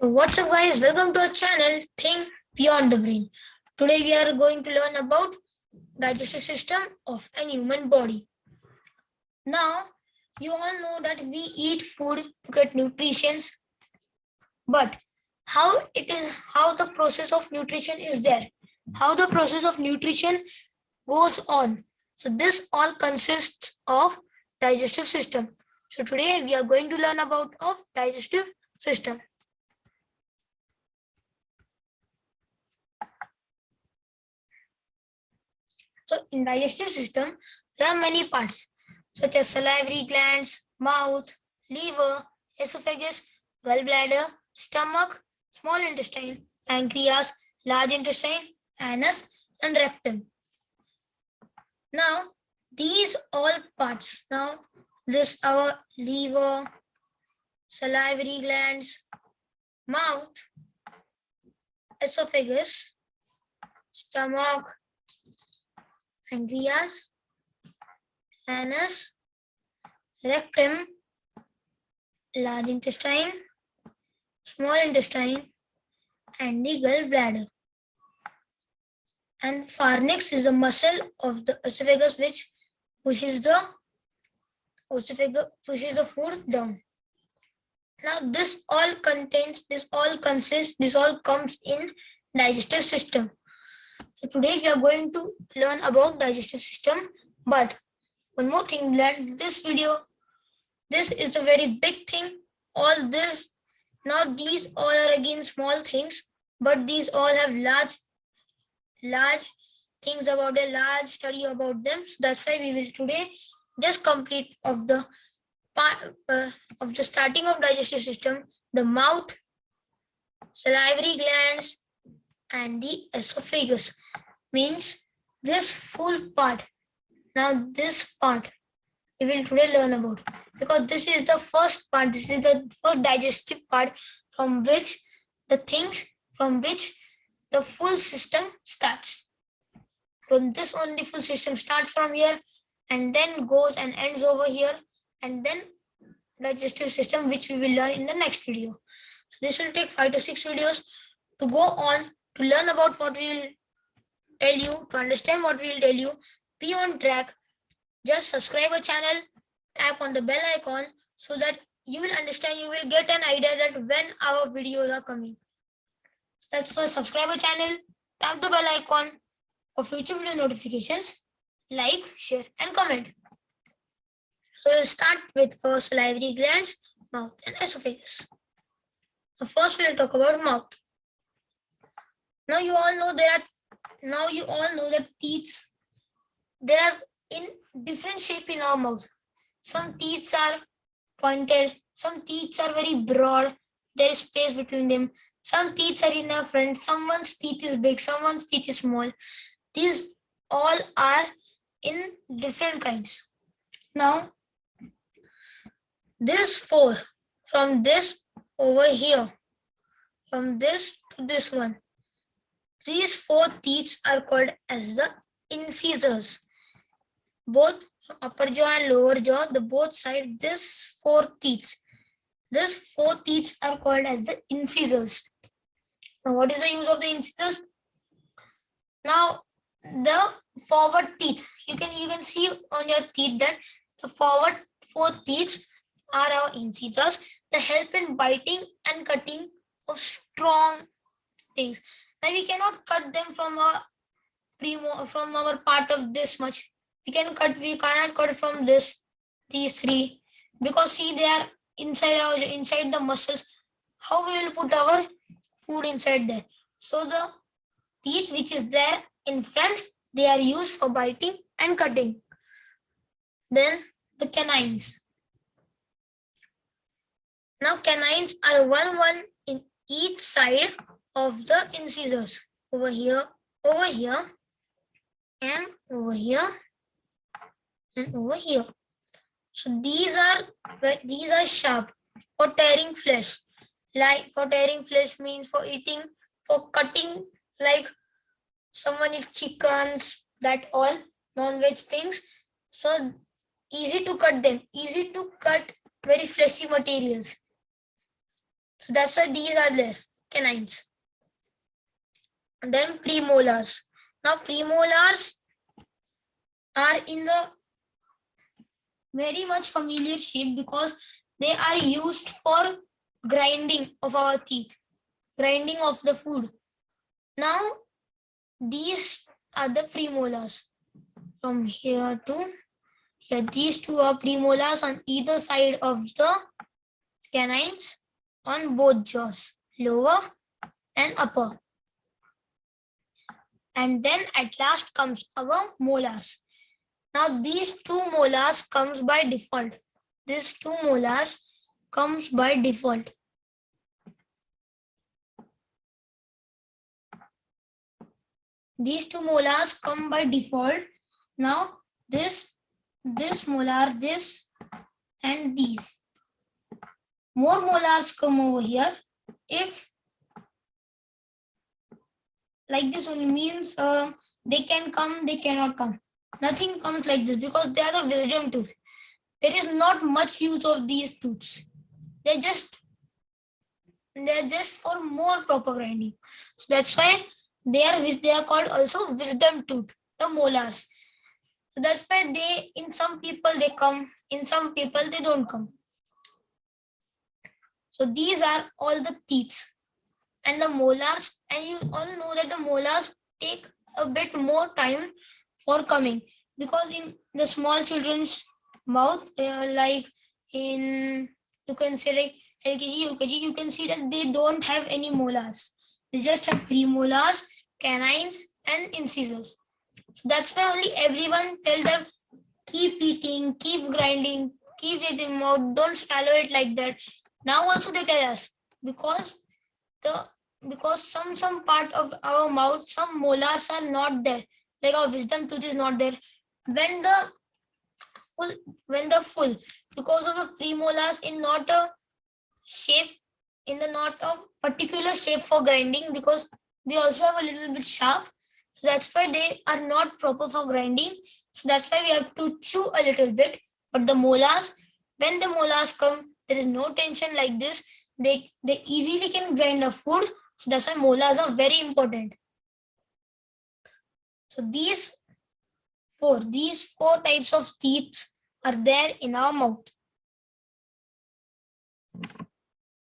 What's up guys, welcome to our channel Think Beyond the Brain. Today we are going to learn about digestive system of a human body. Now you all know that we eat food to get nutrition, but how the process of nutrition is there, how the process of nutrition goes on. So this all consists of digestive system. So today we are going to learn about of digestive system. So in digestive system, there are many parts such as salivary glands, mouth, liver, esophagus, gallbladder, stomach, small intestine, pancreas, large intestine, anus, and rectum. Now, these all parts, this our liver, salivary glands, mouth, esophagus, stomach, pancreas, anus, rectum, large intestine, small intestine, and the gallbladder. And pharynx is the muscle of the esophagus which pushes the food down. Now this all comes in digestive system. So today we are going to learn about digestive system, but one more thing, that this is a very big thing. These all are again small things, but these all have large things about a large study about them. So that's why we will today just complete of the part of the starting of digestive system, the mouth, salivary glands, and the esophagus. Means this full part. Now this part we will today learn about, because this is the first part, this is the first digestive part from which the full system starts. From this only full system starts from here and then goes and ends over here, and then digestive system, which we will learn in the next video. So this will take 5 to 6 videos to go on to learn about what we will tell you, to understand what we will tell you. Be on track. Just subscribe our channel, tap on the bell icon so that you will understand, you will get an idea that when our videos are coming. That's for subscribe our channel, tap the bell icon for future video notifications, like, share, and comment. So we'll start with our salivary glands, mouth, and esophagus. So first we'll talk about mouth. Now you all know that teeth, there are in different shape in our mouth. Some teeth are pointed, some teeth are very broad, there is space between them. Some teeth are in the front, someone's teeth is big, someone's teeth is small. These all are in different kinds. Now, this four, from this over here, from this to this one, these four teeth are called as the incisors. Both upper jaw and lower jaw, the both sides, these four teeth are called as the incisors. Now, what is the use of the incisors? Now, the forward teeth, you can see on your teeth that the forward four teeth are our incisors. They help in biting and cutting of strong things. Now we cannot cut them from our part of this much. We cannot cut from these three, because see, they are inside the muscles. How we will put our food inside there? So the teeth which is there in front, they are used for biting and cutting. Then the canines. Now canines are one in each side of the incisors, over here, and over here, and over here. So these are sharp for tearing flesh. Like for tearing flesh means for eating, for cutting, like someone eats chickens, that all non-veg things. So easy to cut them, easy to cut very fleshy materials. So that's why these are there, canines. And then premolars. Now premolars are in the very much familiar shape because they are used for grinding of our teeth, grinding of the food. Now these are the premolars. From here to here, these two are premolars on either side of the canines on both jaws, lower and upper. And then at last comes our molars. Now these two molars comes by default. These two molars comes by default. These two molars come by default. Now this molar, this and these. More molars come over here. If like this only means they can come, they cannot come. Nothing comes like this because they are the wisdom tooth. There is not much use of these tooths. They're just for more proper grinding. So that's why they are called also wisdom tooth, the molars. So that's why they, in some people they come, in some people they don't come. So these are all the teeth and the molars, and you all know that the molars take a bit more time for coming because in the small children's mouth, like in, you can say like LKG, UKG, you can see that they don't have any molars. They just have premolars, canines, and incisors. So that's why only everyone tells them keep eating, keep grinding, keep it in mouth, don't swallow it like that. Now also they tell us because some part of our mouth, some molars are not there, like our wisdom tooth is not there. When the full, because of the premolars in not a shape, in the not a particular shape for grinding, because they also have a little bit sharp. So that's why they are not proper for grinding. So that's why we have to chew a little bit. But the molars, when the molars come, there is no tension like this. They easily can grind the food. So that's why molars are very important. So these four types of teeth are there in our mouth.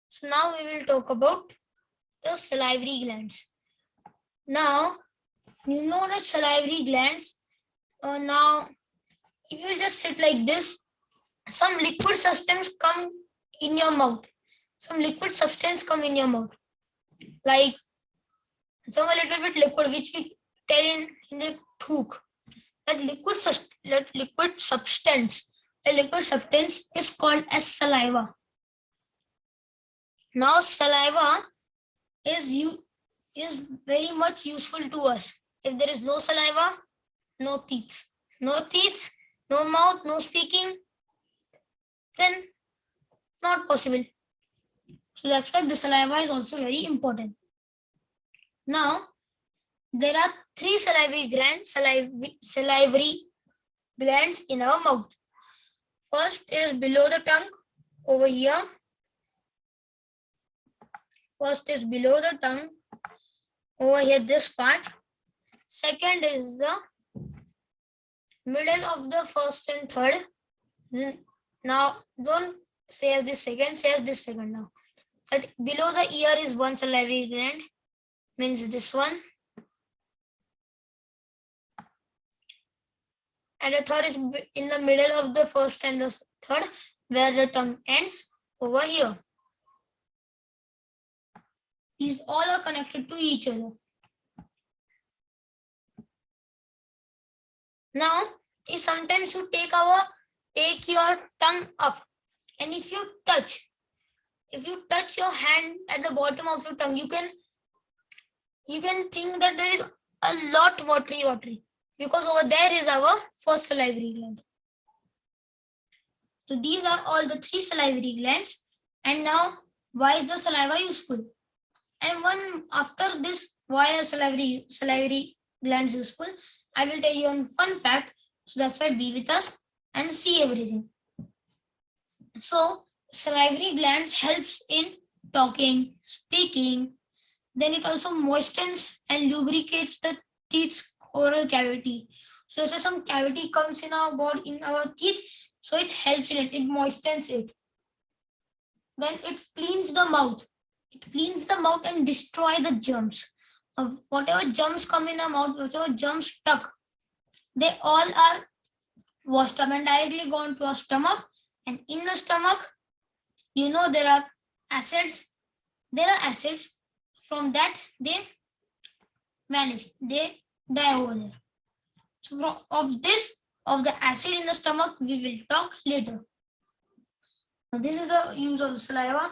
So now we will talk about the salivary glands. Now, you know the salivary glands. Now, if you just sit like this, some liquid substance come in your mouth. Some liquid substance come in your mouth. Like some a little bit liquid, which we tell in the thuk. That liquid substance is called as saliva. Now, saliva is very much useful to us. If there is no saliva, no teeth. No teeth, no mouth, no speaking, then not possible. So that's why the saliva is also very important. Now, there are three salivary glands in our mouth. First is below the tongue, over here. First is below the tongue, over here, this part. Second is the middle of the first and third. Now, don't say as this second, say as this second now. But below the ear is one salivary gland, means this one. And the third is in the middle of the first and the third, where the tongue ends, over here. These all are connected to each other. Now, if sometimes you take your tongue up, and if you touch your hand at the bottom of your tongue, you can think that there is a lot watery, because over there is our first salivary gland. So these are all the three salivary glands. And now, why is the saliva useful? And after this, why are salivary glands useful? I will tell you one fun fact. So that's why be with us and see everything. So salivary glands helps in talking, speaking. Then it also moistens and lubricates the teeth's oral cavity. So some cavity comes in our body, in our teeth, so it helps in it, it moistens it. Then it cleans the mouth. It cleans the mouth and destroy the germs. Whatever germs come in our mouth, whatever germs stuck, they all are washed up and directly gone to our stomach. And in the stomach, you know, there are acids. There are acids. From that, they vanish. They die over there. So of the acid in the stomach, we will talk later. Now, this is the use of the saliva,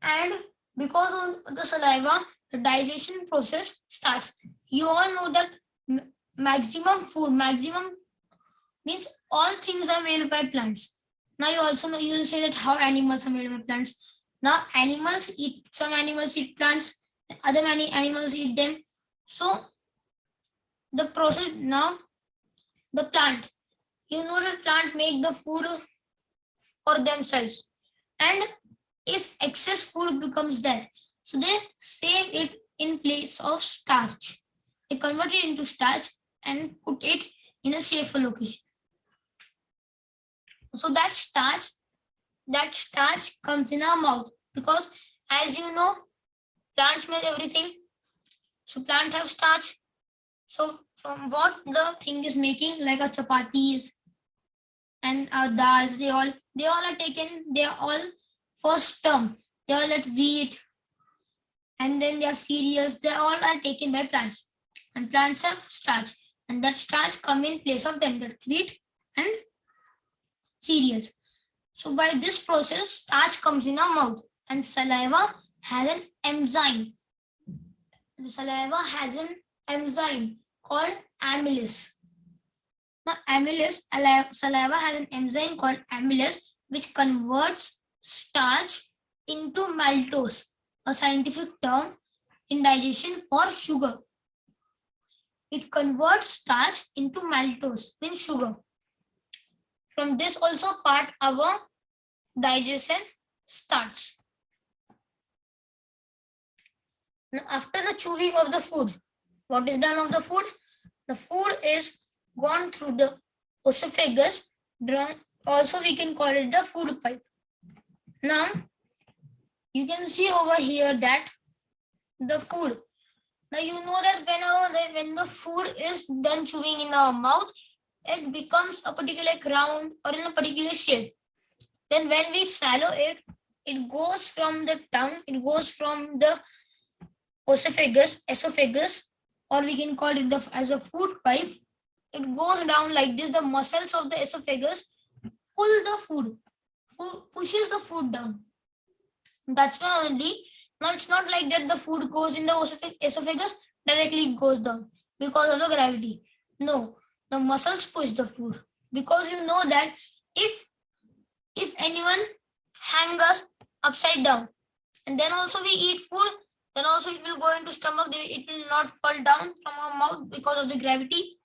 and because of the saliva, the digestion process starts. You all know that maximum means all things are made by plants. Now you also know, you will say that how animals are made by plants. Now animals eat, some animals eat plants, other many animals eat them. So the process now, the plant, you know that plant make the food for themselves, and if excess food becomes there, so they save it in place of starch. They convert it into starch and put it in a safer location. So that starch comes in our mouth, because as you know, plants make everything. So plant have starch. So from what the thing is making, like a chapatis and dals, they all are taken. They are all first term. They all at wheat, and then their cereals. They all are taken by plants, and plants have starch, and that starch come in place of them. That wheat and cereals. So by this process, starch comes in our mouth, and saliva has an enzyme. The saliva has an enzyme called amylase. Now, saliva has an enzyme called amylase, which converts starch into maltose, a scientific term in digestion for sugar. It converts starch into maltose, means sugar. From this also part our digestion starts. Now, after the chewing of the food, what is done of the food? The food is gone through the esophagus. Also, we can call it the food pipe. Now, you can see over here that the food. Now, you know that when the food is done chewing in our mouth, it becomes a particular round or in a particular shape. Then when we swallow it, it goes from the tongue, it goes from the esophagus, or we can call it as a food pipe. It goes down like this. The muscles of the esophagus pull the food, pushes the food down. That's not only. Now it's not like that the food goes in the esophagus, directly goes down because of the gravity. No, the muscles push the food, because you know that if anyone hang us upside down and then also we eat food, then also it will go into stomach. It will not fall down from our mouth because of the gravity.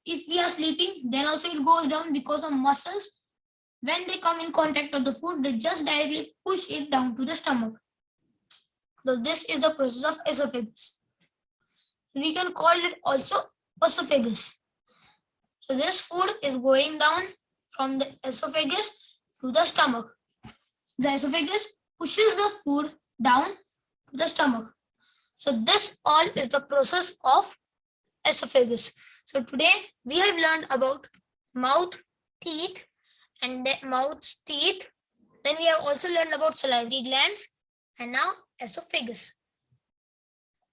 If we are sleeping, then also it goes down because the muscles, when they come in contact with the food, they just directly push it down to the stomach. So this is the process of esophagus. We can call it also esophagus. So this food is going down from the esophagus to the stomach. The esophagus pushes the food down to the stomach. So this all is the process of esophagus. So today we have learned about mouth, teeth, and mouth's teeth. Then we have also learned about salivary glands, and now esophagus.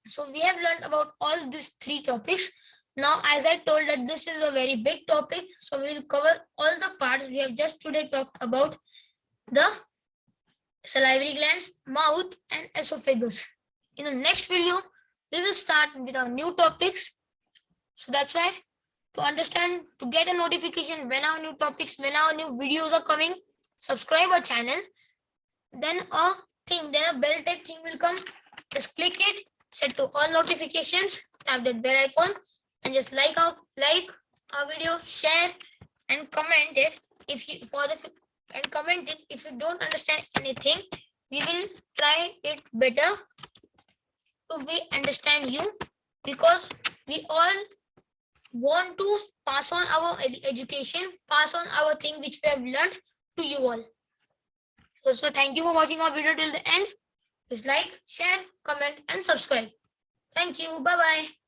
So we have learned about all these three topics. Now, as I told that this is a very big topic, so we will cover all the parts. We have just today talked about the salivary glands, mouth, and esophagus. In the next video, we will start with our new topics. So that's why, to understand, to get a notification when our new topics, when our new videos are coming, subscribe our channel. Then a bell type thing will come. Just click it, set to all notifications, tap that bell icon, and just like our video, share, and comment it if you don't understand anything. we will try it better to we understand you, because we all want to pass on our education, pass on our thing which we have learned to you all. So thank you for watching our video till the end. Please like, share, comment, and subscribe. Thank you. Bye bye.